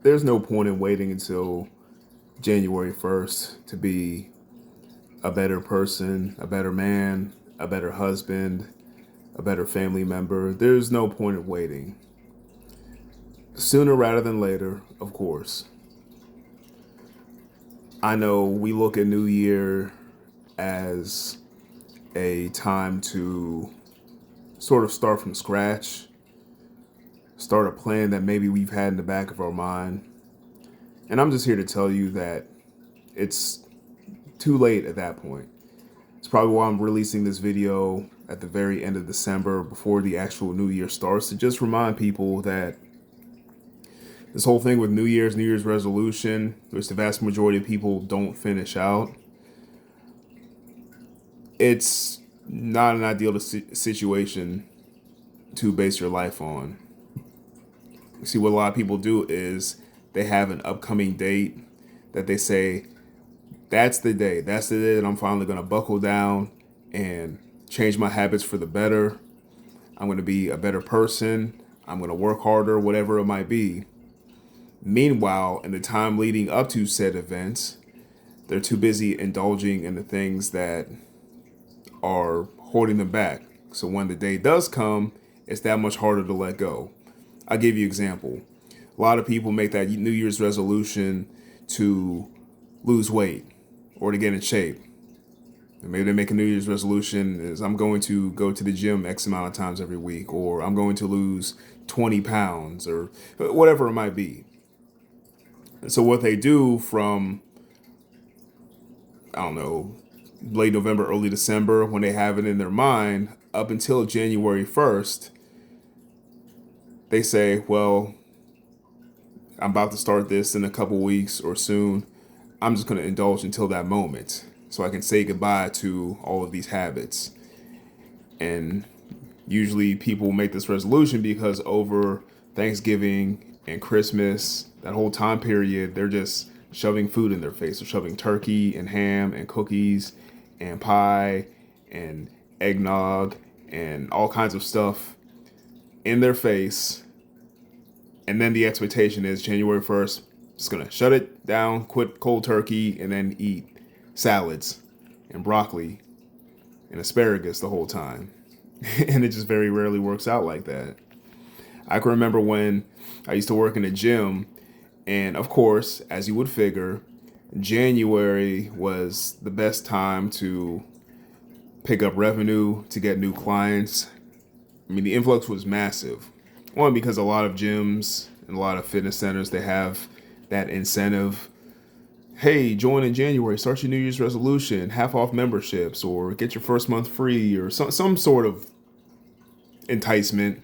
there's no point in waiting until January 1st to be a better person, a better man, a better husband, a better family member. There's no point of waiting. Sooner rather than later, of course. I know we look at New Year as a time to sort of start from scratch, start a plan that maybe we've had in the back of our mind. And I'm just here to tell you that it's too late at that point. It's probably why I'm releasing this video at the very end of December before the actual New Year starts, to just remind people that this whole thing with New Year's resolution, which the vast majority of people don't finish out, it's not an ideal situation to base your life on. See, what a lot of people do is they have an upcoming date that they say, that's the day. That's the day that I'm finally going to buckle down and change my habits for the better. I'm going to be a better person. I'm going to work harder, whatever it might be. Meanwhile, in the time leading up to said events, they're too busy indulging in the things that are holding them back. So when the day does come, it's that much harder to let go. I'll give you an example. A lot of people make that New Year's resolution to lose weight or to get in shape. And maybe they make a New Year's resolution is, I'm going to go to the gym X amount of times every week, or I'm going to lose 20 pounds, or whatever it might be. And so what they do from, I don't know, late November, early December, when they have it in their mind, up until January 1st, they say, well, I'm about to start this in a couple weeks or soon. I'm just going to indulge until that moment so I can say goodbye to all of these habits. And usually people make this resolution because over Thanksgiving and Christmas, that whole time period, they're just shoving food in their face. They're shoving turkey and ham and cookies and pie and eggnog and all kinds of stuff in their face. And then the expectation is January 1st, just going to shut it down, quit cold turkey, and then eat salads and broccoli and asparagus the whole time. And it just very rarely works out like that. I can remember when I used to work in a gym, and of course, as you would figure, January was the best time to pick up revenue, to get new clients. I mean, the influx was massive. One, because a lot of gyms and a lot of fitness centers, they have that incentive. Hey, join in January, start your New Year's resolution, half off memberships, or get your first month free, or some sort of enticement.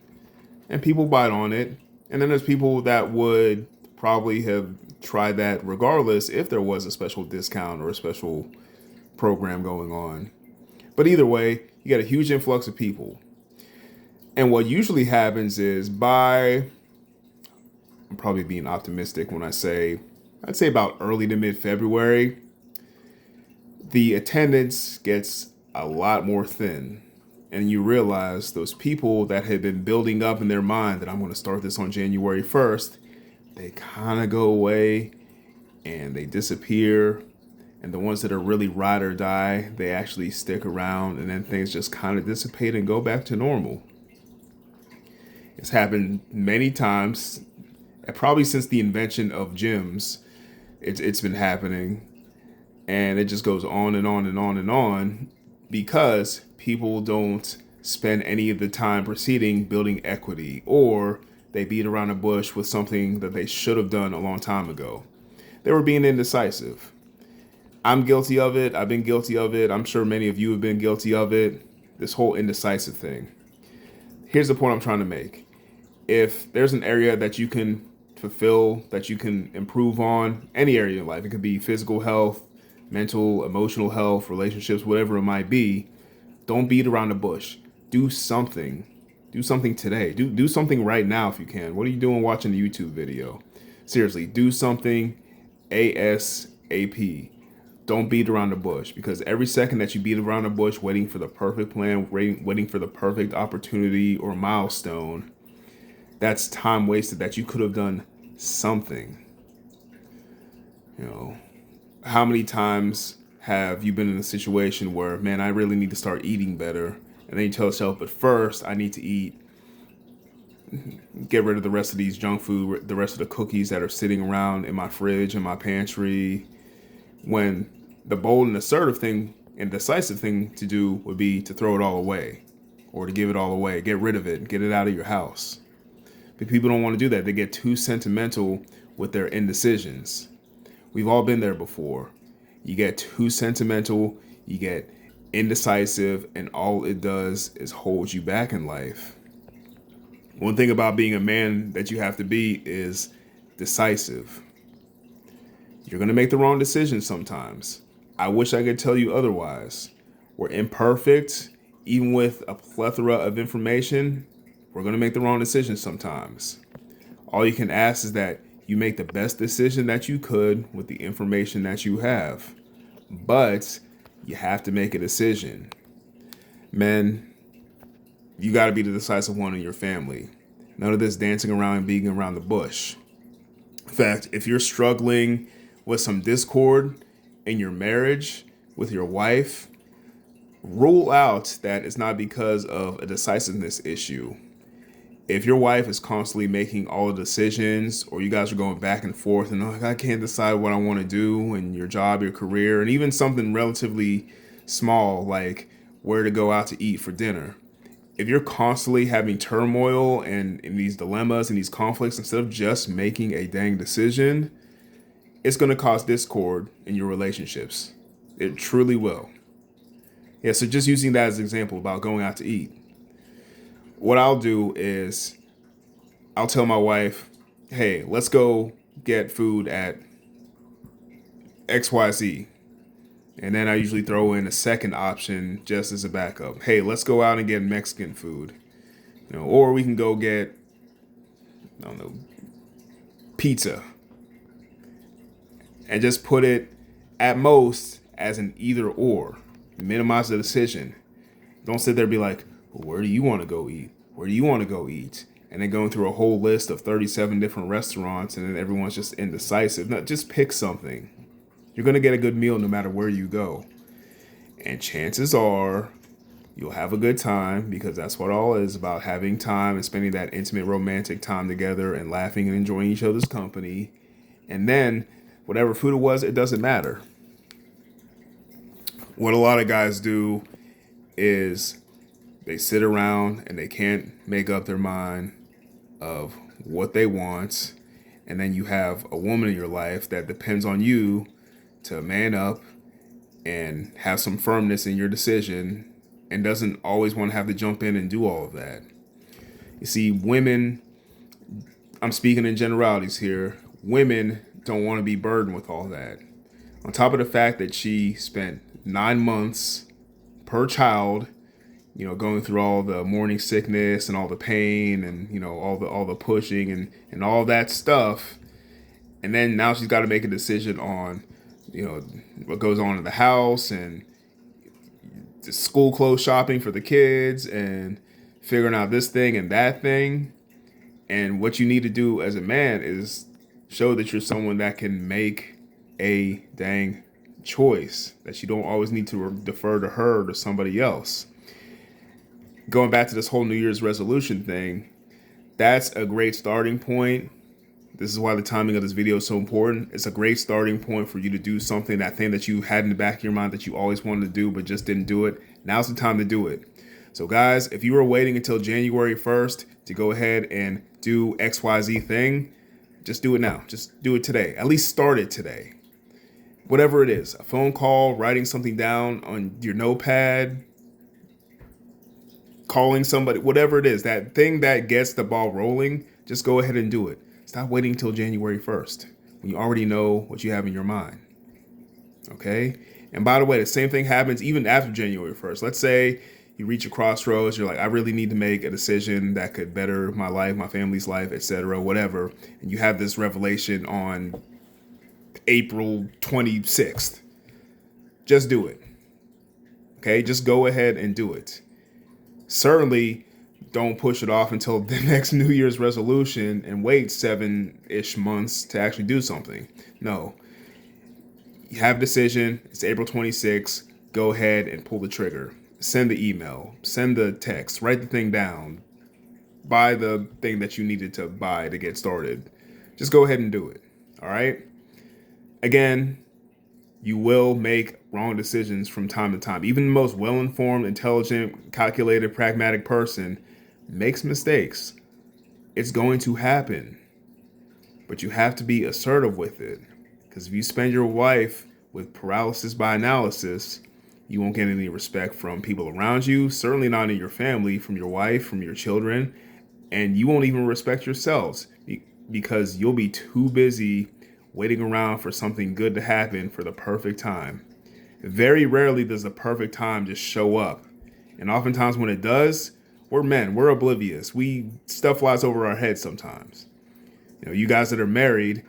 And people bite on it. And then there's people that would probably have tried that regardless if there was a special discount or a special program going on. But either way, you got a huge influx of people. And what usually happens is I'm probably being optimistic when I'd say about early to mid-February, the attendance gets a lot more thin. And you realize those people that had been building up in their mind that I'm going to start this on January 1st, they kind of go away and they disappear. And the ones that are really ride or die, they actually stick around, and then things just kind of dissipate and go back to normal. It's happened many times, and probably since the invention of gyms, it's been happening. And it just goes on and on and on and on because people don't spend any of the time preceding building equity, or they beat around the bush with something that they should have done a long time ago. They were being indecisive. I'm guilty of it. I've been guilty of it. I'm sure many of you have been guilty of it. This whole indecisive thing. Here's the point I'm trying to make. If there's an area that you can fulfill, that you can improve on, any area of life, it could be physical health, mental, emotional health, relationships, whatever it might be, don't beat around the bush. Do something. Do something today. Do something right now if you can. What are you doing watching the YouTube video? Seriously, do something ASAP. Don't beat around the bush, because every second that you beat around the bush waiting for the perfect plan, waiting for the perfect opportunity or milestone, that's time wasted that you could have done something. You know, how many times have you been in a situation where, man, I really need to start eating better? And then you tell yourself, but first I need to get rid of the rest of these junk food, the rest of the cookies that are sitting around in my fridge and my pantry. When the bold and assertive thing and decisive thing to do would be to throw it all away or to give it all away, get rid of it, get it out of your house. But people don't want to do that. They get too sentimental with their indecisions. We've all been there before. You get too sentimental, you get indecisive, and all it does is hold you back in life. One thing about being a man that you have to be is decisive. You're going to make the wrong decision sometimes. I wish I could tell you otherwise. We're imperfect. Even with a plethora of information, we're going to make the wrong decision sometimes. All you can ask is that you make the best decision that you could with the information that you have. But you have to make a decision. Men, you got to be the decisive one in your family. None of this dancing around and beating around the bush. In fact, if you're struggling with some discord in your marriage with your wife, rule out that it's not because of a decisiveness issue. If your wife is constantly making all the decisions, or you guys are going back and forth and like, I can't decide what I want to do in your job, your career, and even something relatively small like where to go out to eat for dinner. If you're constantly having turmoil and in these dilemmas and these conflicts, instead of just making a dang decision, it's going to cause discord in your relationships. It truly will. Yeah, so just using that as an example about going out to eat. What I'll do is I'll tell my wife, hey, let's go get food at XYZ. And then I usually throw in a second option just as a backup. Hey, let's go out and get Mexican food. Or we can go get, I don't know, pizza. And just put it at most as an either or. Minimize the decision. Don't sit there and be like, well, where do you want to go eat? Where do you want to go eat? And then going through a whole list of 37 different restaurants and then everyone's just indecisive. No, just pick something. You're going to get a good meal no matter where you go. And chances are you'll have a good time, because that's what all is about, having time and spending that intimate romantic time together and laughing and enjoying each other's company. And then whatever food it was, it doesn't matter. What a lot of guys do is they sit around and they can't make up their mind of what they want. And then you have a woman in your life that depends on you to man up and have some firmness in your decision and doesn't always want to have to jump in and do all of that. You see, women, I'm speaking in generalities here, women don't want to be burdened with all that. On top of the fact that she spent 9 months per child, going through all the morning sickness and all the pain and, all the pushing and all that stuff. And then now she's got to make a decision on, what goes on in the house and the school clothes shopping for the kids and figuring out this thing and that thing. And what you need to do as a man is show that you're someone that can make a dang choice, that you don't always need to defer to her or to somebody else. Going back to this whole New Year's resolution thing, that's a great starting point. This is why the timing of this video is so important. It's a great starting point for you to do something, that thing that you had in the back of your mind that you always wanted to do but just didn't do it. Now's the time to do it. So guys, if you were waiting until January 1st to go ahead and do XYZ thing, just do it now. Just do it today. At least start it today. Whatever it is, a phone call, writing something down on your notepad, calling somebody, whatever it is, that thing that gets the ball rolling, just go ahead and do it. Stop waiting until January 1st when you already know what you have in your mind. Okay? And by the way, the same thing happens even after January 1st. Let's say you reach a crossroads. You're like, I really need to make a decision that could better my life, my family's life, etc., whatever. And you have this revelation on April 26th. Just do it. Okay? Just go ahead and do it. Certainly don't push it off until the next New Year's resolution and wait 7-ish months to actually do something. No. You have a decision. It's April 26th. Go ahead and pull the trigger. Send the email. Send the text. Write the thing down. Buy the thing that you needed to buy to get started. Just go ahead and do it. All right? Again, you will make wrong decisions from time to time. Even the most well-informed, intelligent, calculated, pragmatic person makes mistakes. It's going to happen. But you have to be assertive with it. Because if you spend your life with paralysis by analysis, you won't get any respect from people around you, certainly not in your family, from your wife, from your children, and you won't even respect yourselves because you'll be too busy waiting around for something good to happen for the perfect time. Very rarely does the perfect time just show up. And oftentimes when it does, we're men, we're oblivious. Stuff flies over our heads sometimes. You guys that are married,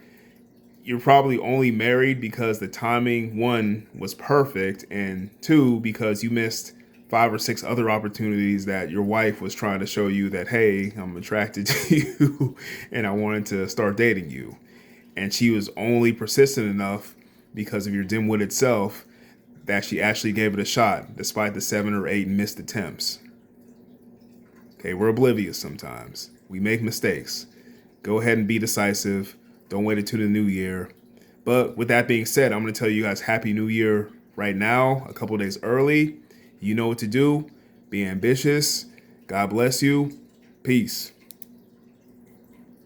you're probably only married because the timing, one, was perfect, and two, because you missed 5 or 6 other opportunities that your wife was trying to show you that, hey, I'm attracted to you and I wanted to start dating you. And she was only persistent enough because of your dim-witted self that she actually gave it a shot despite the 7 or 8 missed attempts. Okay, we're oblivious sometimes. We make mistakes. Go ahead and be decisive. Don't wait until the new year. But with that being said, I'm going to tell you guys Happy New Year right now, a couple days early. You know what to do. Be ambitious. God bless you. Peace.